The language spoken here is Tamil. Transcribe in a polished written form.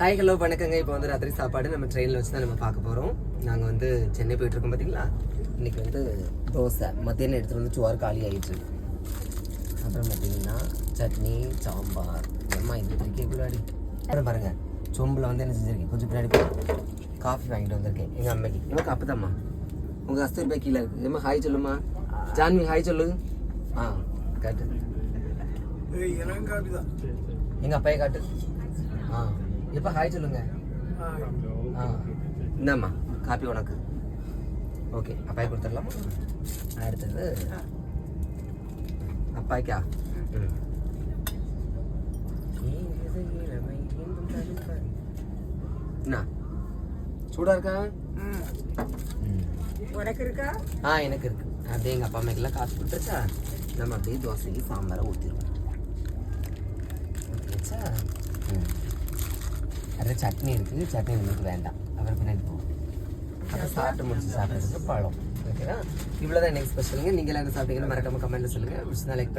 ஹாய் ஹலோ வணக்கங்க. இப்போ வந்து ராத்திரி சாப்பாடு நம்ம ட்ரெயினில் வச்சு தான் நம்ம பார்க்க போகிறோம். நாங்கள் வந்து சென்னை போயிட்டுருக்கோம் பார்த்தீங்களா. இன்றைக்கி வந்து தோசை மத்தியானம் எடுத்துகிட்டு வந்து சோறு காலி ஆகிடுச்சு. அப்புறம் பார்த்தீங்கன்னா சட்னி சாம்பார் அம்மா இது இருக்கேக்குள்ளாடி அப்புறம் பாருங்கள் சொம்பில் வந்து என்ன செஞ்சுருக்கேன் கொஞ்சம் பின்னாடி காஃபி வாங்கிட்டு வந்திருக்கேன் எங்கள் அம்மைக்கு. உனக்கு அப்போ தான்மா உங்கள் கஸ்தூரி பாய் கீழே இருக்குது. ஏம்மா ஹாய் சொல்லுமா. ஜான்வி ஹாய் சொல்லு. ஆ காட்டு எங்கள் அப்பையை காட்டு. ஆ எப்போ ஹாய் சொல்லுங்க. ஆ இந்தாம்மா காப்பி உனக்கு. ஓகே அப்பாய் கொடுத்துடலாமா. அடுத்தது அப்பாய்க்கா. என்ன சூடா இருக்கா? உனக்கு இருக்கா? எனக்கு இருக்கு. அப்படியே எங்கள் அப்பா அம்மைக்கெல்லாம் காசு கொடுத்துச்சா நம்ம அப்படியே தோசைக்கு சாம்பாரை ஊற்றிடுவோம். ஓகேச்சா. அதில் சட்னி இருக்குது. சட்னி உங்களுக்கு வேண்டாம், அப்புறம் பின்னாடி போகும். அப்புறம் சாப்பிட்டு முடிச்சு சாப்பிட்றதுக்கு பழம். ஓகேவா? இவ்வளோதான் எனக்கு ஸ்பெஷலுங்க. நீங்கள் என்ன சாப்பிட்டீங்கன்னு மறக்காம கமெண்ட்டில் சொல்லுங்கள். லைக்